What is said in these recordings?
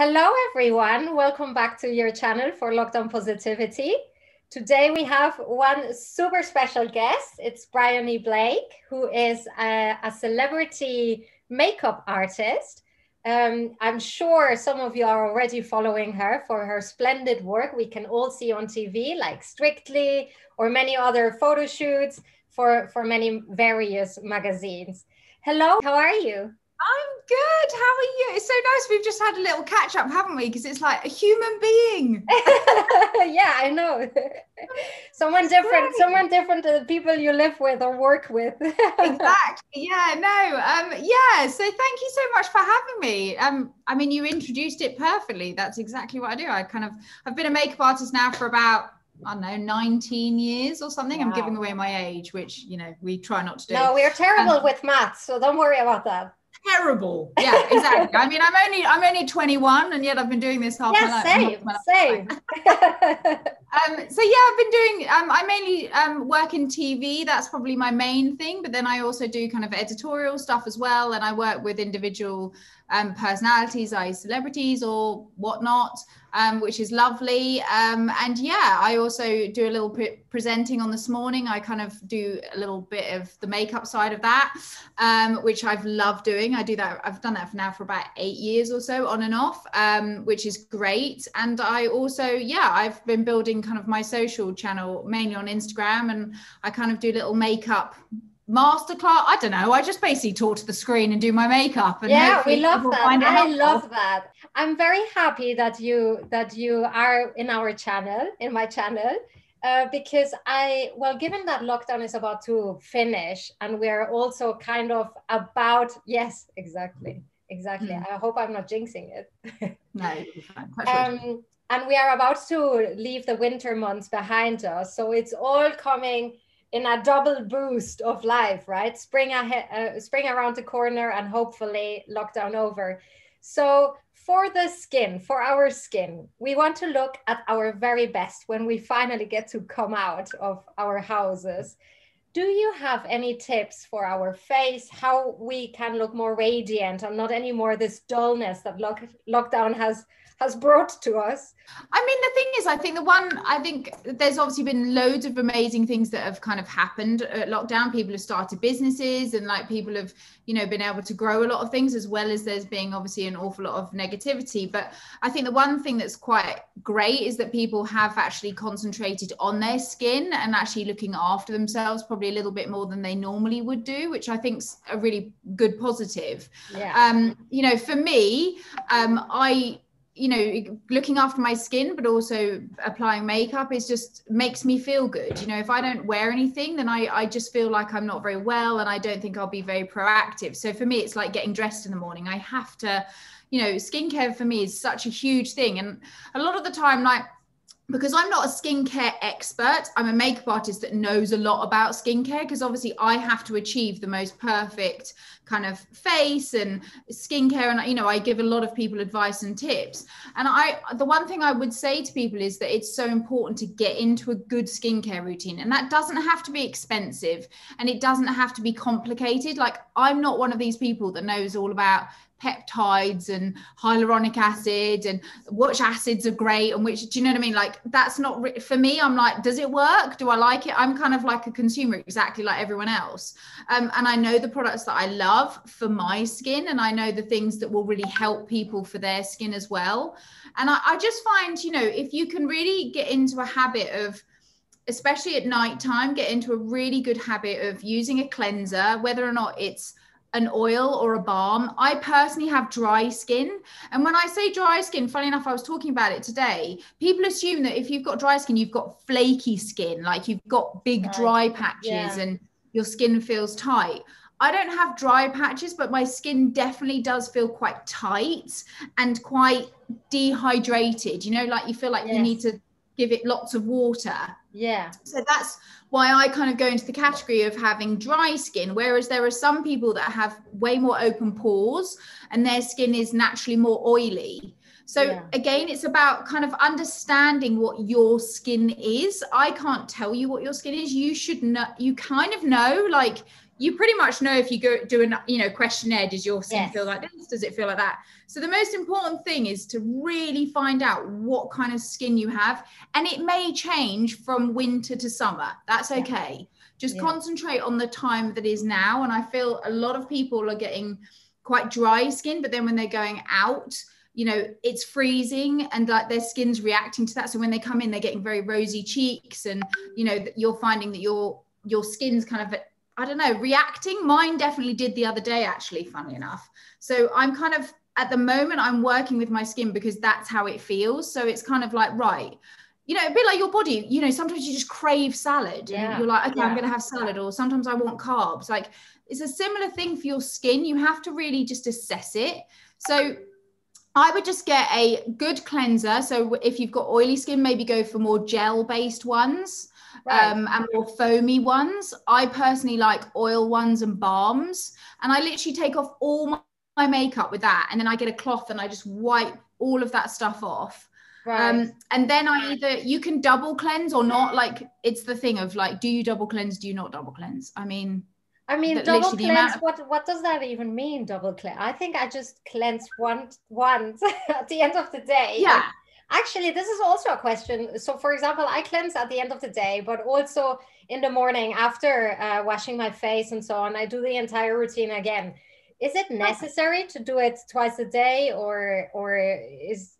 Hello, everyone. Welcome back to your channel for Lockdown Positivity. Today we have one super special guest. It's BRYONY BLAKE, who is a celebrity makeup artist. I'm sure some of you are already following her for her splendid work we can all see on TV, like Strictly or many other photo shoots for many various magazines. Hello, how are you? I'm good. How are you? It's so nice. We've just had a little catch up, haven't we? Because it's like a human being. Yeah, I know. Someone different to the people you live with or work with. Exactly. Yeah, no. Yeah. So thank you so much for having me. I mean, you introduced it perfectly. That's exactly what I do. I've been a makeup artist now for about, I don't know, 19 years or something. Wow. I'm giving away my age, which, we try not to do. No, we're terrible with maths, so don't worry about that. Terrible. Yeah, exactly. I mean, I'm only 21, and yet I've been doing this half my life. Same. So yeah, I've been doing. I mainly work in TV. That's probably my main thing. But then I also do kind of editorial stuff as well, and I work with individual personalities, i.e., celebrities or whatnot, which is lovely. And yeah, I also do a little bit presenting on This Morning. I kind of do a little bit of the makeup side of that, which I've loved doing. I do that. I've done that for about 8 years or so, on and off, which is great. And I also, I've been building kind of my social channel mainly on Instagram, and I kind of do little makeup masterclass. I don't know. I just basically talk to the screen and do my makeup. And yeah, we love that. I love that. I'm very happy that you are in our channel, in my channel, because given that lockdown is about to finish, and we're also kind of about, yes, exactly. I hope I'm not jinxing it. No, you're fine. And we are about to leave the winter months behind us, so it's all coming in a double boost of life, right? Spring around the corner, and hopefully lockdown over. So for our skin, we want to look at our very best when we finally get to come out of our houses. Do you have any tips for our face, how we can look more radiant and not anymore this dullness that lockdown has brought to us? I mean, the thing is, I think there's obviously been loads of amazing things that have kind of happened at lockdown. People have started businesses, and like people have, been able to grow a lot of things, as well as there's being obviously an awful lot of negativity. But I think the one thing that's quite great is that people have actually concentrated on their skin and actually looking after themselves probably a little bit more than they normally would do, which I think's a really good positive. Yeah. For me, looking after my skin, but also applying makeup just makes me feel good. If I don't wear anything, then I just feel like I'm not very well, and I don't think I'll be very proactive. So for me, it's like getting dressed in the morning. I have to, skincare for me is such a huge thing. And a lot of the time, because I'm not a skincare expert, I'm a makeup artist that knows a lot about skincare, because obviously I have to achieve the most perfect kind of face and skincare. And, I give a lot of people advice and tips. And the one thing I would say to people is that it's so important to get into a good skincare routine. And that doesn't have to be expensive, and it doesn't have to be complicated. Like, I'm not one of these people that knows all about peptides and hyaluronic acid and which acids are great and which, do you know what I mean? Like, that's not for me. I'm like, does it work? Do I like it? I'm kind of like a consumer, exactly like everyone else. And I know the products that I love for my skin, and I know the things that will really help people for their skin as well. And I just find, if you can really get into a habit of, especially at nighttime, get into a really good habit of using a cleanser, whether or not it's an oil or a balm. I personally have dry skin. And when I say dry skin, funny enough, I was talking about it today. People assume that if you've got dry skin, you've got flaky skin, like you've got big dry patches and your skin feels tight. I don't have dry patches, but my skin definitely does feel quite tight and quite dehydrated. Like you feel like you need to give it lots of water. Yeah. So that's why I kind of go into the category of having dry skin, whereas there are some people that have way more open pores and their skin is naturally more oily. So again, it's about kind of understanding what your skin is. I can't tell you what your skin is. You should know, you kind of know, like you pretty much know if you go do a questionnaire, does your skin feel like this? Does it feel like that? So the most important thing is to really find out what kind of skin you have. And it may change from winter to summer. That's okay. Just concentrate on the time that is now. And I feel a lot of people are getting quite dry skin, but then when they're going out, it's freezing and like their skin's reacting to that. So when they come in, they're getting very rosy cheeks and, you're finding that your skin's kind of, I don't know, reacting. Mine definitely did the other day, actually, funnily enough. So I'm kind of, at the moment, I'm working with my skin because that's how it feels. So it's kind of like, right, a bit like your body, sometimes you just crave salad and you're like, okay, I'm going to have salad. Or sometimes I want carbs. Like it's a similar thing for your skin. You have to really just assess it. So I would just get a good cleanser. So if you've got oily skin, maybe go for more gel-based ones. And more foamy ones. I personally like oil ones and balms, and I literally take off all my makeup with that, and then I get a cloth and I just wipe all of that stuff off. And then you can double cleanse or not. Like it's the thing of like, do you double cleanse? Do you not double cleanse? I mean double cleanse, what does that even mean, double cleanse? I think I just cleanse once at the end of the day. Yeah. Actually, this is also a question. So, for example, I cleanse at the end of the day, but also in the morning after washing my face and so on, I do the entire routine again. Is it necessary to do it twice a day, or is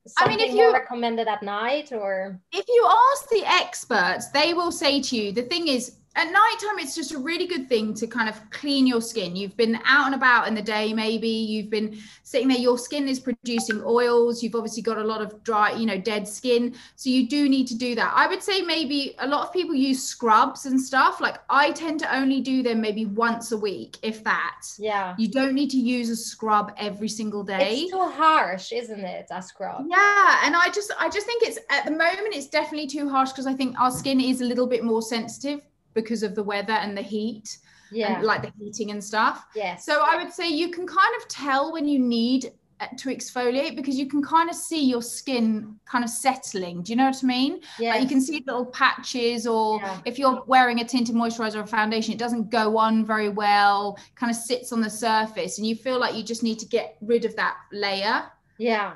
something more recommended at night? Or if you ask the experts, they will say to you, the thing is, at nighttime, it's just a really good thing to kind of clean your skin. You've been out and about in the day, maybe you've been sitting there, your skin is producing oils. You've obviously got a lot of dry, dead skin. So you do need to do that. I would say maybe a lot of people use scrubs and stuff. Like I tend to only do them maybe once a week, if that. Yeah. You don't need to use a scrub every single day. It's too harsh, isn't it? A scrub. Yeah. And I just think it's, at the moment, it's definitely too harsh because I think our skin is a little bit more sensitive because of the weather and the heat, and like the heating and stuff. So I would say you can kind of tell when you need to exfoliate because you can kind of see your skin kind of settling. Do you know what I mean? Like you can see little patches, or if you're wearing a tinted moisturizer or foundation, it doesn't go on very well, kind of sits on the surface and you feel like you just need to get rid of that layer.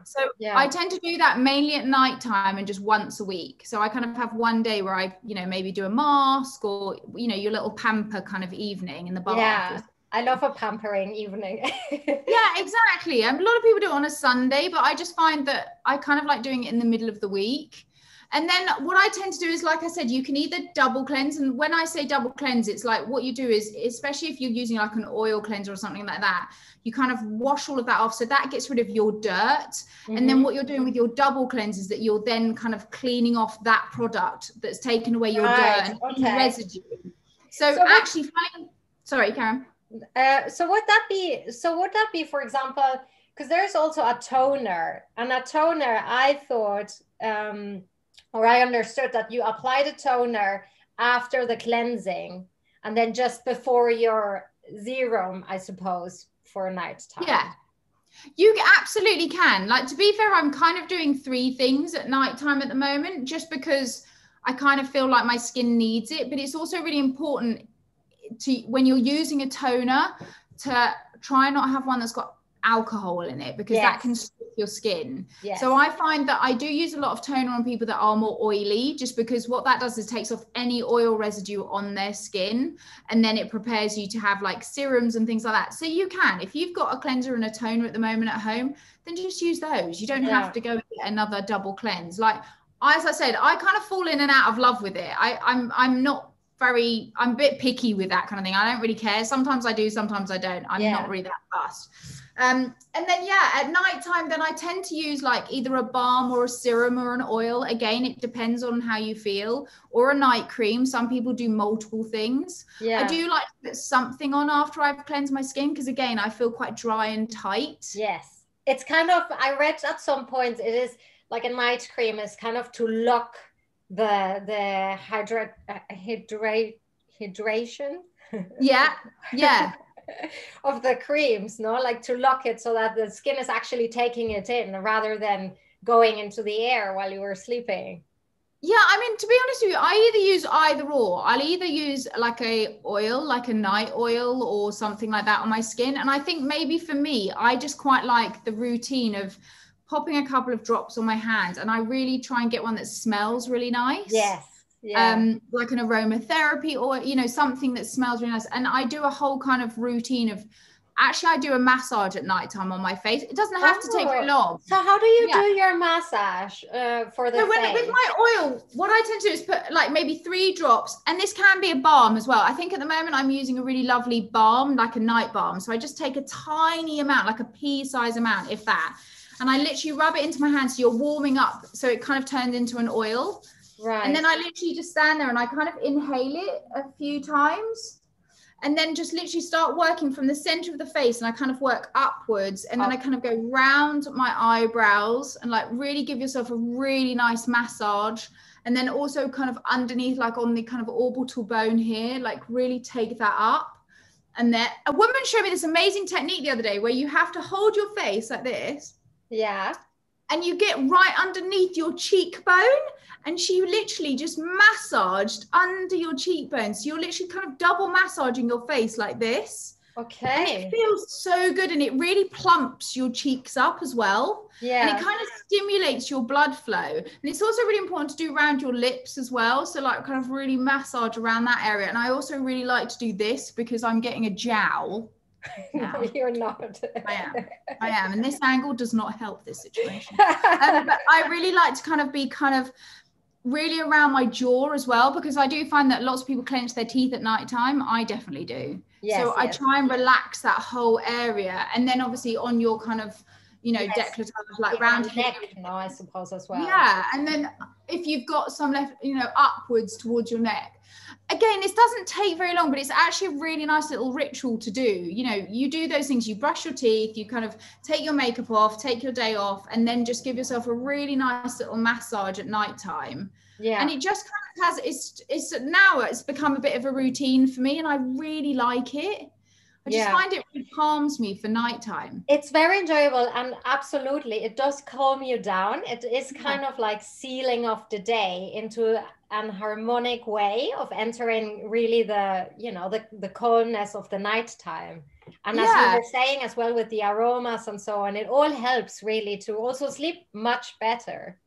So I tend to do that mainly at nighttime and just once a week. So I kind of have one day where I, maybe do a mask or, your little pamper kind of evening in the bath. Yeah, I love a pampering evening. Yeah, exactly. A lot of people do it on a Sunday, but I just find that I kind of like doing it in the middle of the week. And then what I tend to do is, like I said, you can either double cleanse. And when I say double cleanse, it's like what you do is, especially if you're using like an oil cleanser or something like that, you kind of wash all of that off. So that gets rid of your dirt. And then what you're doing with your double cleanse is that you're then kind of cleaning off that product that's taken away your dirt and residue. So actually, sorry, Karen. So would that be, for example, because there's also a toner, and a toner, I thought, or I understood that you apply the toner after the cleansing and then just before your serum, I suppose, for nighttime. Yeah, you absolutely can. Like, to be fair, I'm kind of doing 3 things at nighttime at the moment, just because I kind of feel like my skin needs it. But it's also really important to, when you're using a toner, to try and not have one that's got alcohol in it, because that can strip your skin. So I find that I do use a lot of toner on people that are more oily, just because what that does is takes off any oil residue on their skin, and then it prepares you to have like serums and things like that. So you can, if you've got a cleanser and a toner at the moment at home, then just use those. You don't have to go and get another double cleanse. Like, as I said, I kind of fall in and out of love with it. I'm a bit picky with that kind of thing. I don't really care. Sometimes I do, sometimes I don't. I'm not really that fast. And then at nighttime, then I tend to use like either a balm or a serum or an oil. Again, it depends on how you feel, or a night cream. Some people do multiple things. I do like to put something on after I've cleansed my skin, because again, I feel quite dry and tight. It's kind of, I read at some point, it is like a night cream is kind of to lock the hydration of the creams, no, like to lock it so that the skin is actually taking it in rather than going into the air while you were sleeping. Yeah, I mean, to be honest with you, I either use either or. I'll either use like a oil, like a night oil or something like that on my skin. And I think maybe for me, I just quite like the routine of popping a couple of drops on my hand. And I really try and get one that smells really nice. Yes. Yeah. Like an aromatherapy or, you know, something that smells really nice. And I do a whole kind of routine of, actually, I do a massage at nighttime on my face. It doesn't have to take very long. So how do you do your massage for the face? With my oil, what I tend to do is put like maybe 3 drops, and this can be a balm as well. I think at the moment I'm using a really lovely balm, like a night balm. So I just take a tiny amount, like a pea size amount, if that, and I literally rub it into my hands. So you're warming up, so it kind of turns into an oil. Right. And then I literally just stand there and I kind of inhale it a few times. And then just literally start working from the center of the face, and I kind of work upwards, and then I kind of go round my eyebrows and like really give yourself a really nice massage. And then also kind of underneath, like on the kind of orbital bone here, like really take that up. And then a woman showed me this amazing technique the other day where you have to hold your face like this. Yeah. And you get right underneath your cheekbone, and she literally just massaged under your cheekbones. So you're literally kind of double massaging your face like this. Okay. And it feels so good, and it really plumps your cheeks up as well. Yeah. And it kind of stimulates your blood flow. And it's also really important to do around your lips as well. So like kind of really massage around that area. And I also really like to do this because I'm getting a jowl. No, you're not. I am. And this angle does not help this situation. But I really like to kind of really around my jaw as well, because I do find that lots of people clench their teeth at night time. I definitely do. Yes, so I try and relax that whole area. And then obviously on your kind of, you know, décolletage, like round neck, no, I suppose as well. Yeah. And then if you've got some left, you know, upwards towards your neck. Again, this doesn't take very long, but it's actually a really nice little ritual to do. You know, you do those things, you brush your teeth, you kind of take your makeup off, take your day off, and then just give yourself a really nice little massage at nighttime. Yeah. And it just kind of has, it's become a bit of a routine for me, and I really like it. I just find it really calms me for nighttime. It's very enjoyable, and absolutely, it does calm you down. It is kind of like sealing off the day into an harmonic way of entering really the, you know, the calmness of the nighttime. And as you were saying as well with the aromas and so on, it all helps really to also sleep much better.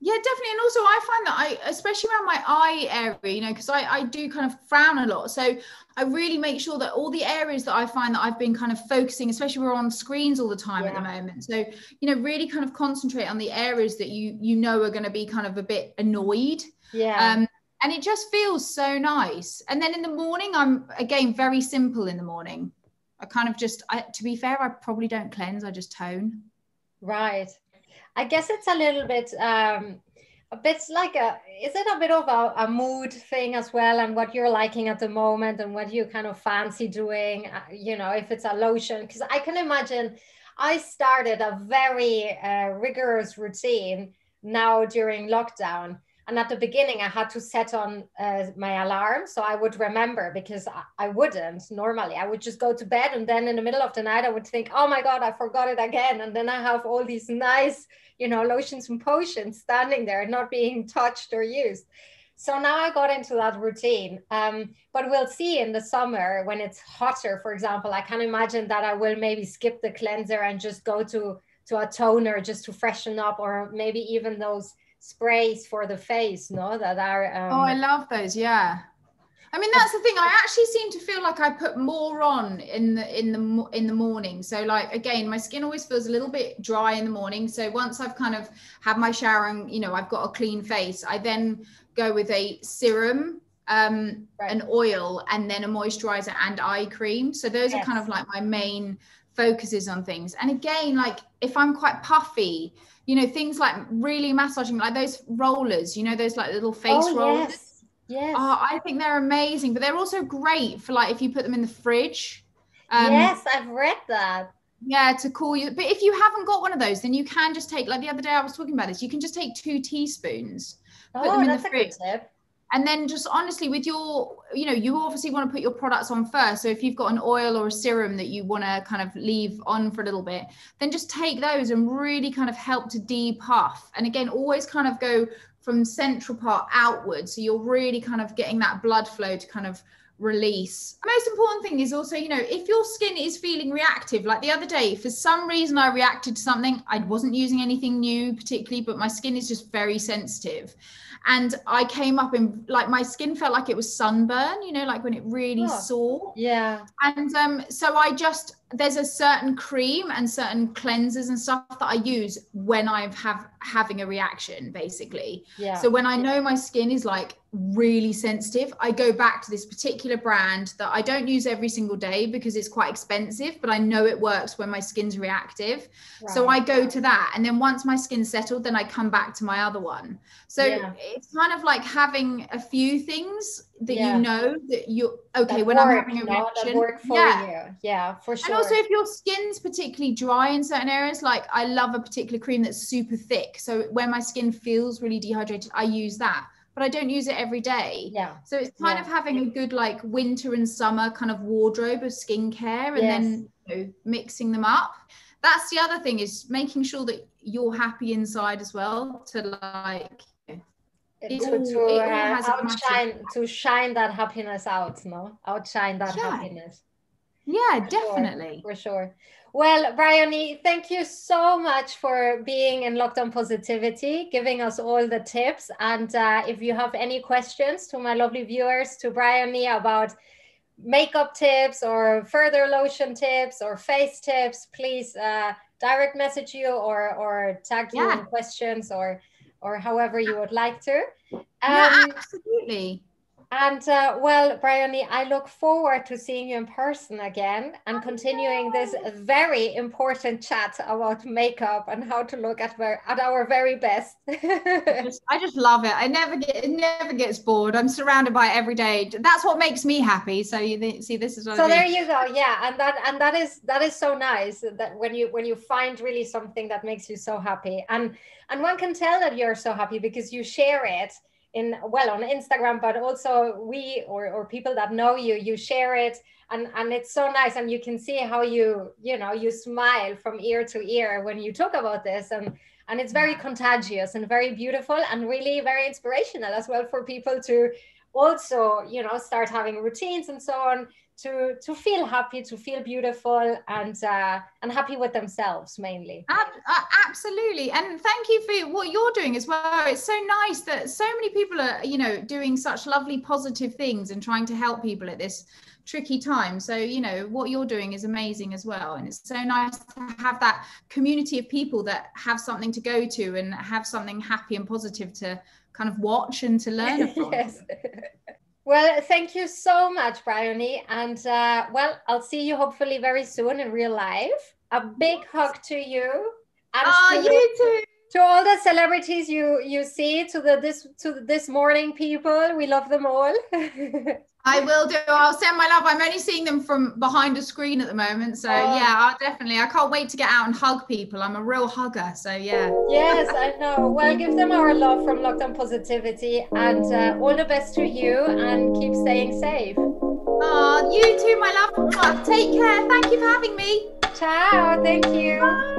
Yeah, definitely. And also I find that especially around my eye area, you know, because I do kind of frown a lot. So I really make sure that all the areas that I find that I've been kind of focusing, especially we're on screens all the time at the moment. So, you know, really kind of concentrate on the areas that you know are going to be kind of a bit annoyed. Yeah. And it just feels so nice. And then in the morning, I'm, again, very simple in the morning. I kind of just, to be fair, I probably don't cleanse. I just tone. Right. I guess it's a little bit, like is it a bit of a mood thing as well, and what you're liking at the moment and what you kind of fancy doing, you know, if it's a lotion, because I can imagine I started a very rigorous routine now during lockdown. And at the beginning, I had to set on my alarm so I would remember, because I wouldn't normally. I would just go to bed, and then in the middle of the night, I would think, oh my God, I forgot it again. And then I have all these nice, you know, lotions and potions standing there, not being touched or used. So now I got into that routine. But we'll see in the summer when it's hotter, for example, I can imagine that I will maybe skip the cleanser and just go to a toner just to freshen up, or maybe even those sprays for the face, no, that are oh, I love those. Yeah, I mean, that's the thing, I actually seem to feel like I put more on in the morning. So like, again, my skin always feels a little bit dry in the morning. So once I've kind of had my shower and, you know, I've got a clean face, I then go with a serum, an oil, and then a moisturizer and eye cream. So those are kind of like my main focuses on things. And again, like if I'm quite puffy, you know, things like really massaging, like those rollers, you know, those like little face rollers. Yes. Oh, I think they're amazing, but they're also great for like if you put them in the fridge. Yes, I've read that. Yeah, to cool you. But if you haven't got one of those, then you can just take, like the other day I was talking about this, you can just take 2 teaspoons, put them in the fridge. That's a good tip. And then just honestly with your, you know, you obviously want to put your products on first. So if you've got an oil or a serum that you want to kind of leave on for a little bit, then just take those and really kind of help to depuff. And again, always kind of go from central part outwards. So you're really kind of getting that blood flow to kind of release. The most important thing is also, you know, if your skin is feeling reactive, like the other day, for some reason I reacted to something, I wasn't using anything new particularly, but my skin is just very sensitive. And I came up in, like, my skin felt like it was sunburn, you know, like when it really sore. Yeah. And so there's a certain cream and certain cleansers and stuff that I use when I'm having a reaction, basically. Yeah. So when I know my skin is like really sensitive, I go back to this particular brand that I don't use every single day because it's quite expensive, but I know it works when my skin's reactive. Right. So I go to that. And then once my skin's settled, then I come back to my other one. So it's kind of like having a few things that you know that you're okay that when I'm having a reaction. That work for you. Yeah, for sure. And also if your skin's particularly dry in certain areas, like I love a particular cream that's super thick. So when my skin feels really dehydrated, I use that. But I don't use it every day. Yeah. So it's kind of having a good like winter and summer kind of wardrobe of skincare and then, you know, mixing them up. That's the other thing, is making sure that you're happy inside as well, to like to shine that happiness out, outshine that happiness. Yeah, definitely. For sure. Well, Bryony, thank you so much for being in Lockdown Positivity, giving us all the tips. And if you have any questions to my lovely viewers, to Bryony about makeup tips or further lotion tips or face tips, please direct message you or tag you in questions or however you would like to. Absolutely. And well, Bryony, I look forward to seeing you in person again and continuing this very important chat about makeup and how to look at our very best. I just love it. It never gets bored. I'm surrounded by it every day. That's what makes me happy. So you see, this is what I mean. There you go. Yeah, and that is so nice, that when you find really something that makes you so happy, and one can tell that you're so happy because you share it on Instagram, but also or people that know you share it, and it's so nice, and you can see how you smile from ear to ear when you talk about this, and it's very contagious and very beautiful and really very inspirational as well for people to also start having routines and so on, to feel happy, to feel beautiful, and happy with themselves mainly. Absolutely. And thank you for what you're doing as well. It's so nice that so many people are, doing such lovely positive things and trying to help people at this tricky time. So, what you're doing is amazing as well. And it's so nice to have that community of people that have something to go to and have something happy and positive to kind of watch and to learn from. Yes. Well, thank you so much, Bryony. And I'll see you hopefully very soon in real life. A big hug to you. And you too. To all the celebrities you see, to this morning people, we love them all. I will do. I'll send my love. I'm only seeing them from behind a screen at the moment. So I can't wait to get out and hug people. I'm a real hugger. So yeah. Yes, I know. Well, give them our love from Lockdown Positivity, and all the best to you, and keep staying safe. You too, my love. Take care. Thank you for having me. Ciao. Thank you. Bye.